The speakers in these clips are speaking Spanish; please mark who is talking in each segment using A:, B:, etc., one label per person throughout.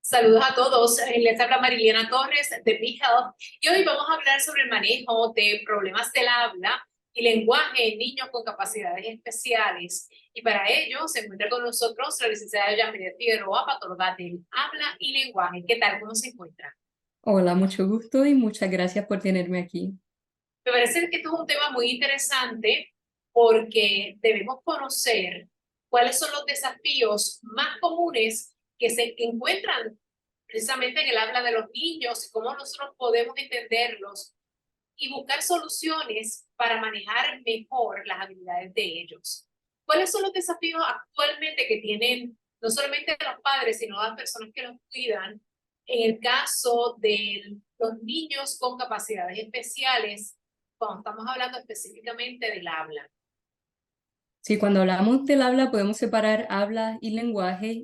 A: Saludos a todos, les habla Mariliana Torres de Big Health y hoy vamos a hablar sobre el manejo de problemas del habla y lenguaje en niños con capacidades especiales. Y para ello se encuentra con nosotros la licenciada Yamilet Figueroa, patóloga del habla y lenguaje. ¿Qué tal? ¿Cómo se encuentra?
B: Hola, mucho gusto y muchas gracias por tenerme aquí.
A: Me parece que esto es un tema muy interesante porque debemos conocer cuáles son los desafíos más comunes que se encuentran precisamente en el habla de los niños y cómo nosotros podemos entenderlos y buscar soluciones para manejar mejor las habilidades de ellos. ¿Cuáles son los desafíos actualmente que tienen no solamente los padres, sino las personas que los cuidan en el caso de los niños con capacidades especiales, cuando estamos hablando específicamente del habla?
B: Sí, cuando hablamos del habla podemos separar habla y lenguaje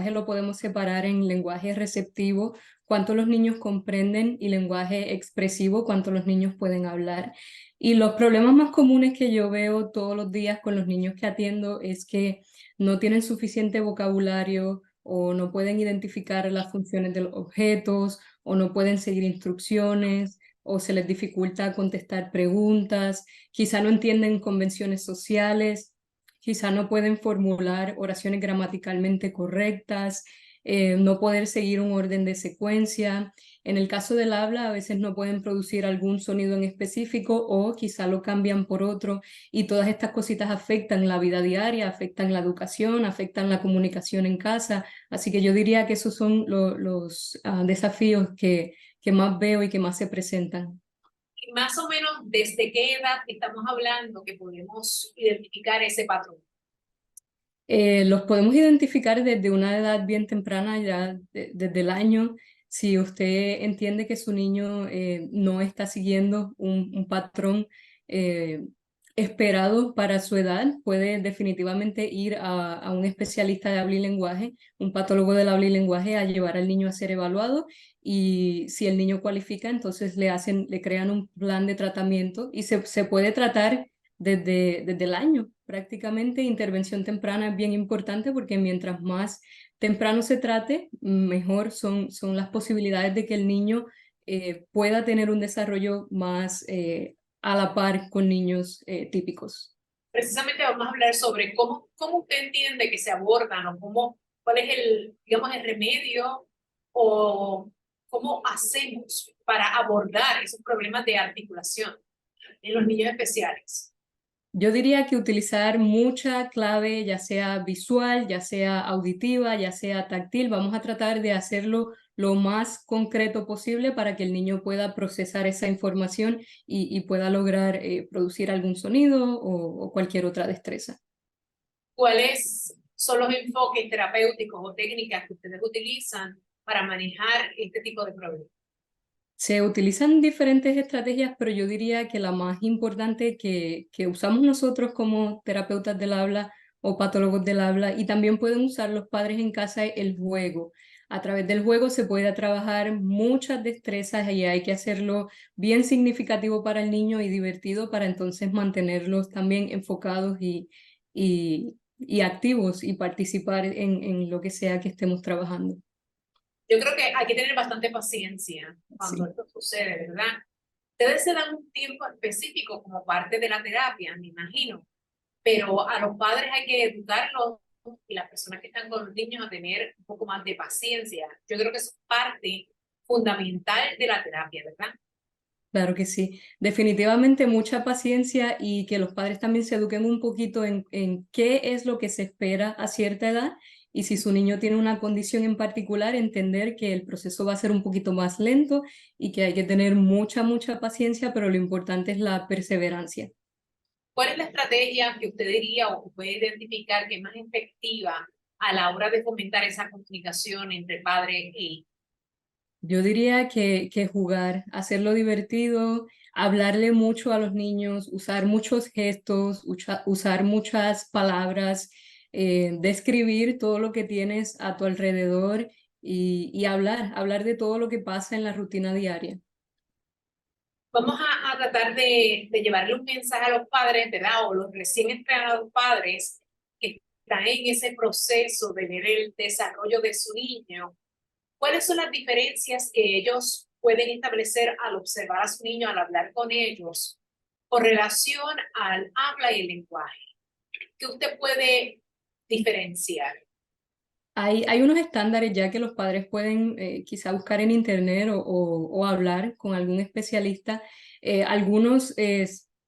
B: lo podemos separar en lenguaje receptivo, cuánto los niños comprenden, y lenguaje expresivo, cuánto los niños pueden hablar. Y los problemas más comunes que yo veo todos los días con los niños que atiendo es que no tienen suficiente vocabulario o no pueden identificar las funciones de los objetos o no pueden seguir instrucciones o se les dificulta contestar preguntas, quizá no entienden convenciones sociales, quizá no pueden formular oraciones gramaticalmente correctas, no poder seguir un orden de secuencia. En el caso del habla, a veces no pueden producir algún sonido en específico o quizá lo cambian por otro, y todas estas cositas afectan la vida diaria, afectan la educación, afectan la comunicación en casa. Así que yo diría que esos son los desafíos que más veo y que más se presentan.
A: Y más o menos, ¿desde qué edad estamos hablando que podemos identificar ese patrón?
B: Los podemos identificar desde una edad bien temprana, ya desde el año. Si usted entiende que su niño no está siguiendo un patrón eh, esperado para su edad, puede definitivamente ir a un especialista de habla y lenguaje, un patólogo del habla y lenguaje, a llevar al niño a ser evaluado. Y si el niño cualifica, entonces le crean un plan de tratamiento y se puede tratar desde el año. Prácticamente intervención temprana es bien importante porque mientras más temprano se trate, mejor son las posibilidades de que el niño pueda tener un desarrollo más a la par con niños típicos.
A: Precisamente vamos a hablar sobre cómo usted entiende que se abordan o cuál es digamos, el remedio o cómo hacemos para abordar esos problemas de articulación en los niños especiales.
B: Yo diría que utilizar mucha clave, ya sea visual, ya sea auditiva, ya sea táctil. Vamos a tratar de hacerlo lo más concreto posible para que el niño pueda procesar esa información y pueda lograr producir algún sonido o cualquier otra destreza.
A: ¿Cuáles son los enfoques terapéuticos o técnicas que ustedes utilizan para manejar este tipo de problemas?
B: Se utilizan diferentes estrategias, pero yo diría que la más importante que usamos nosotros como terapeutas del habla o patólogos del habla, y también pueden usar los padres en casa, es el juego. A través del juego se puede trabajar muchas destrezas y hay que hacerlo bien significativo para el niño y divertido para entonces mantenerlos también enfocados y activos y participar en lo que sea que estemos trabajando.
A: Yo creo que hay que tener bastante paciencia cuando
B: Sí.
A: esto sucede, ¿verdad? Ustedes se dan un tiempo específico como parte de la terapia, me imagino, pero a los padres hay que educarlos y las personas que están con los niños a tener un poco más de paciencia. Yo creo que eso es parte fundamental de la terapia, ¿verdad?
B: Claro que sí, definitivamente mucha paciencia y que los padres también se eduquen un poquito en qué es lo que se espera a cierta edad, y si su niño tiene una condición en particular, entender que el proceso va a ser un poquito más lento y que hay que tener mucha paciencia, pero lo importante es la perseverancia.
A: ¿Cuál es la estrategia que usted diría o puede identificar que es más efectiva a la hora de fomentar esa comunicación entre padre e hijo?
B: Yo diría que jugar, hacerlo divertido, hablarle mucho a los niños, usar muchos gestos, usar muchas palabras, describir todo lo que tienes a tu alrededor y hablar de todo lo que pasa en la rutina diaria.
A: Vamos a tratar de llevarle un mensaje a los padres, ¿verdad? O los recién entrenados padres que están en ese proceso de ver el desarrollo de su niño. ¿Cuáles son las diferencias que ellos pueden establecer al observar a su niño, al hablar con ellos, con relación al habla y el lenguaje? ¿Qué usted puede diferenciar?
B: Hay unos estándares ya que los padres pueden quizá buscar en internet o hablar con algún especialista. Algunos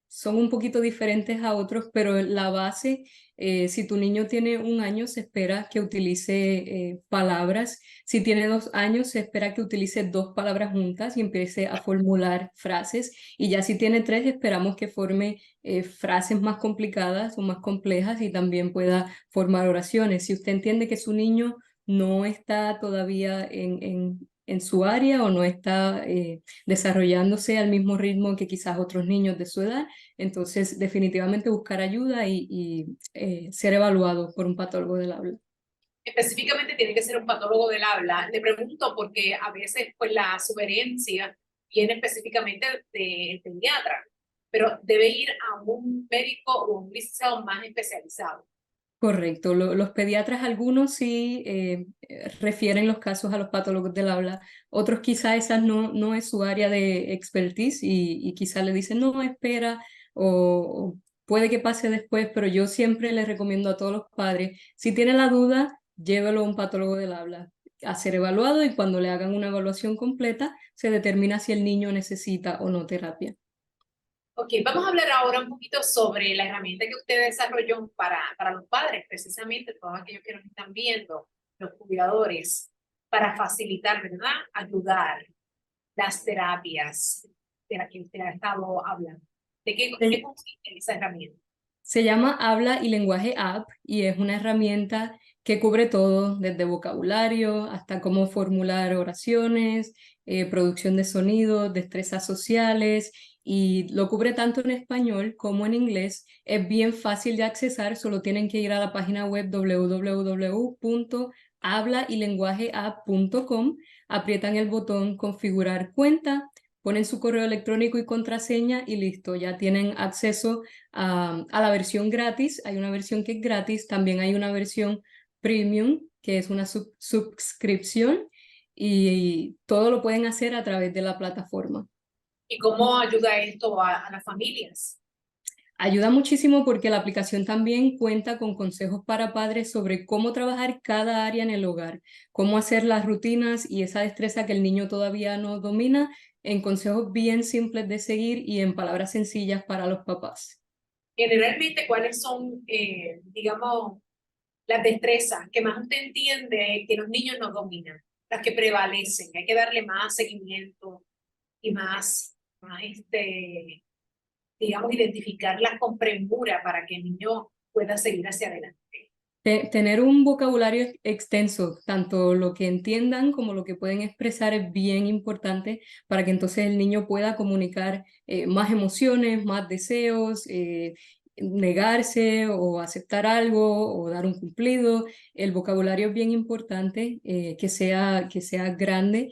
B: son un poquito diferentes a otros, pero la base, si tu niño tiene 1 año, se espera que utilice palabras. Si tiene 2 años, se espera que utilice 2 palabras juntas y empiece a formular frases. Y ya si tiene 3, esperamos que forme frases más complicadas o más complejas y también pueda formar oraciones. Si usted entiende que su niño no está todavía en su área o no está desarrollándose al mismo ritmo que quizás otros niños de su edad, entonces definitivamente buscar ayuda y ser evaluado por un patólogo del habla.
A: Específicamente tiene que ser un patólogo del habla. Le pregunto porque a veces pues la sugerencia viene específicamente del pediatra, pero debe ir a un médico o un licenciado más especializado.
B: Correcto, los pediatras algunos sí refieren los casos a los patólogos del habla, otros quizá esa no es su área de expertise y quizá le dicen no, espera o puede que pase después, pero yo siempre les recomiendo a todos los padres, si tiene la duda, llévelo a un patólogo del habla a ser evaluado y cuando le hagan una evaluación completa se determina si el niño necesita o no terapia.
A: Ok, vamos a hablar ahora un poquito sobre la herramienta que usted desarrolló para los padres, precisamente todos aquellos que nos están viendo, los cuidadores, para facilitar, ¿verdad? Ayudar las terapias de las que usted ha estado hablando. ¿De qué consiste esa herramienta?
B: Se llama Habla y Lenguaje App y es una herramienta que cubre todo, desde vocabulario hasta cómo formular oraciones, producción de sonidos, destrezas sociales y lo cubre tanto en español como en inglés. Es bien fácil de accesar, solo tienen que ir a la página web www.hablaylenguajeapp.com, aprietan el botón configurar cuenta, ponen su correo electrónico y contraseña y listo, ya tienen acceso a la versión gratis. Hay una versión que es gratis, también hay una versión premium, que es una suscripción, y todo lo pueden hacer a través de la plataforma.
A: ¿Y cómo ayuda esto a las familias?
B: Ayuda muchísimo porque la aplicación también cuenta con consejos para padres sobre cómo trabajar cada área en el hogar, cómo hacer las rutinas y esa destreza que el niño todavía no domina en consejos bien simples de seguir y en palabras sencillas para los papás.
A: Generalmente, ¿cuáles son, digamos, las destrezas que más usted entiende que los niños no dominan? Las que prevalecen, hay que darle más seguimiento y digamos, identificarlas con premura para que el niño pueda seguir hacia adelante.
B: Tener un vocabulario extenso, tanto lo que entiendan como lo que pueden expresar, es bien importante para que entonces el niño pueda comunicar más emociones, más deseos, negarse o aceptar algo o dar un cumplido. El vocabulario es bien importante, que sea grande.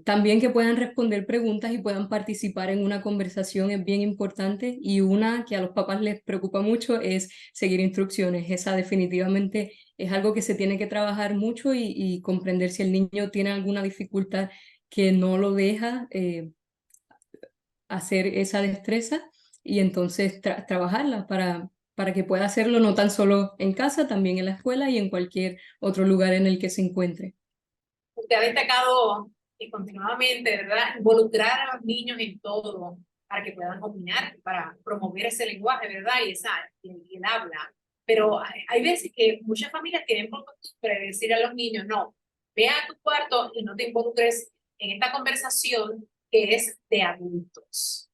B: También que puedan responder preguntas y puedan participar en una conversación es bien importante, y una que a los papás les preocupa mucho es seguir instrucciones. Esa definitivamente es algo que se tiene que trabajar mucho y comprender si el niño tiene alguna dificultad que no lo deja hacer esa destreza y entonces trabajarla para que pueda hacerlo no tan solo en casa, también en la escuela y en cualquier otro lugar en el que se encuentre.
A: Usted ha destacado continuamente, ¿verdad? Involucrar a los niños en todo para que puedan combinar, para promover ese lenguaje, ¿verdad? Y el habla. Pero hay veces que muchas familias tienen por costumbre decir a los niños, no, ve a tu cuarto y no te involucres en esta conversación que es de adultos.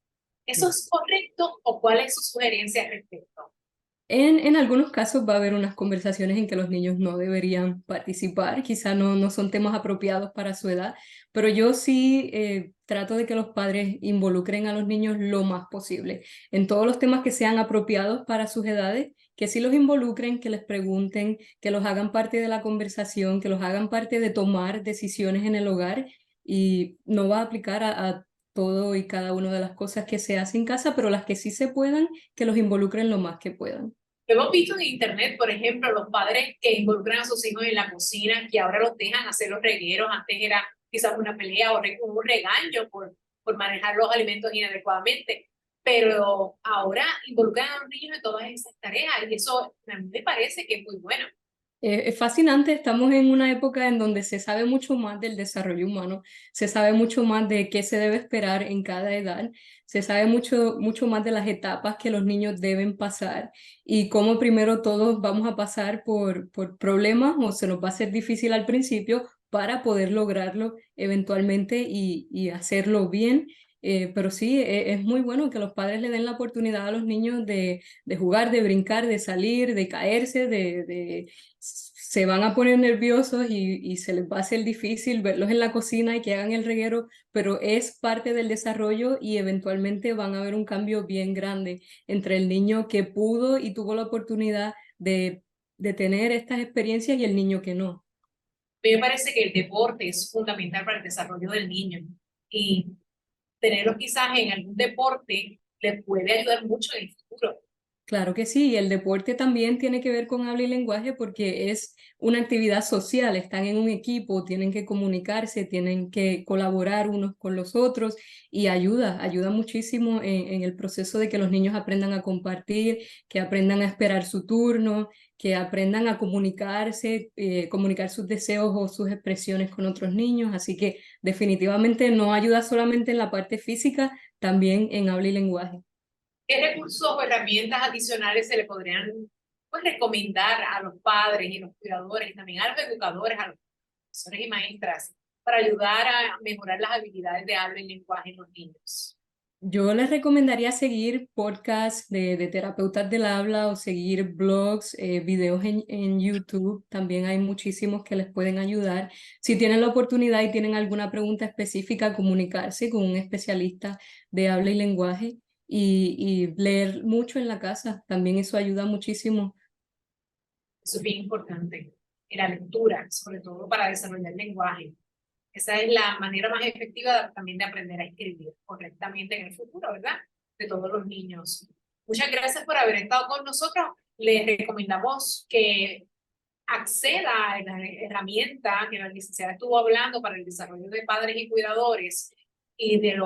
A: ¿Eso es correcto o cuál es su sugerencia al respecto?
B: En algunos casos va a haber unas conversaciones en que los niños no deberían participar, quizá no son temas apropiados para su edad, pero yo sí trato de que los padres involucren a los niños lo más posible en todos los temas que sean apropiados para sus edades, que sí los involucren, que les pregunten, que los hagan parte de la conversación, que los hagan parte de tomar decisiones en el hogar, y no va a aplicar a todo y cada una de las cosas que se hacen en casa, pero las que sí se puedan, que los involucren lo más que puedan.
A: Lo hemos visto en internet, por ejemplo, los padres que involucran a sus hijos en la cocina, que ahora los dejan hacer los regueros. Antes era quizás una pelea o un regaño por manejar los alimentos inadecuadamente. Pero ahora involucran a los niños en todas esas tareas y eso a mí me parece que es muy bueno.
B: Es fascinante, estamos en una época en donde se sabe mucho más del desarrollo humano, se sabe mucho más de qué se debe esperar en cada edad, se sabe mucho más de las etapas que los niños deben pasar y cómo primero todos vamos a pasar por problemas o se nos va a hacer difícil al principio para poder lograrlo eventualmente y hacerlo bien. Pero sí, es muy bueno que los padres le den la oportunidad a los niños de jugar, de brincar, de salir, de caerse, se van a poner nerviosos y se les va a hacer difícil verlos en la cocina y que hagan el reguero, pero es parte del desarrollo y eventualmente van a ver un cambio bien grande entre el niño que pudo y tuvo la oportunidad de tener estas experiencias y el niño que no.
A: Me parece que el deporte es fundamental para el desarrollo del niño y tenerlos quizás en algún deporte les puede ayudar mucho en el futuro.
B: Claro que sí, y el deporte también tiene que ver con habla y lenguaje porque es una actividad social, están en un equipo, tienen que comunicarse, tienen que colaborar unos con los otros y ayuda muchísimo en el proceso de que los niños aprendan a compartir, que aprendan a esperar su turno, que aprendan a comunicarse, comunicar sus deseos o sus expresiones con otros niños, así que definitivamente no ayuda solamente en la parte física, también en habla y lenguaje.
A: ¿Qué recursos o herramientas adicionales se le podrían pues, recomendar a los padres y los cuidadores y también a los educadores, a los profesores y maestras para ayudar a mejorar las habilidades de habla y lenguaje en los niños?
B: Yo les recomendaría seguir podcasts de terapeutas del habla o seguir blogs, videos en YouTube. También hay muchísimos que les pueden ayudar. Si tienen la oportunidad y tienen alguna pregunta específica, comunicarse con un especialista de habla y lenguaje y leer mucho en la casa. También eso ayuda muchísimo.
A: Eso es bien importante. Y la lectura, sobre todo para desarrollar el lenguaje. Esa es la manera más efectiva también de aprender a escribir correctamente en el futuro, ¿verdad? De todos los niños. Muchas gracias por haber estado con nosotros. Les recomendamos que acceda a la herramienta que la licenciada estuvo hablando para el desarrollo de padres y cuidadores y de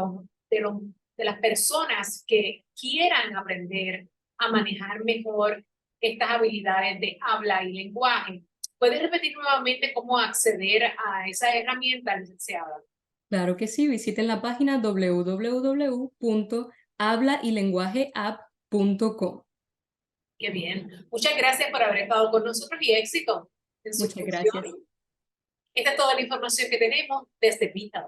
A: las personas que quieran aprender a manejar mejor estas habilidades de habla y lenguaje. ¿Puedes repetir nuevamente cómo acceder a esa herramienta, licenciada?
B: Claro que sí, visiten la página www.hablaylenguajeapp.com.
A: Qué bien. Muchas gracias por haber estado con nosotros y éxito en su
B: Muchas
A: función.
B: gracias.
A: Esta es toda la información que tenemos desde Vital.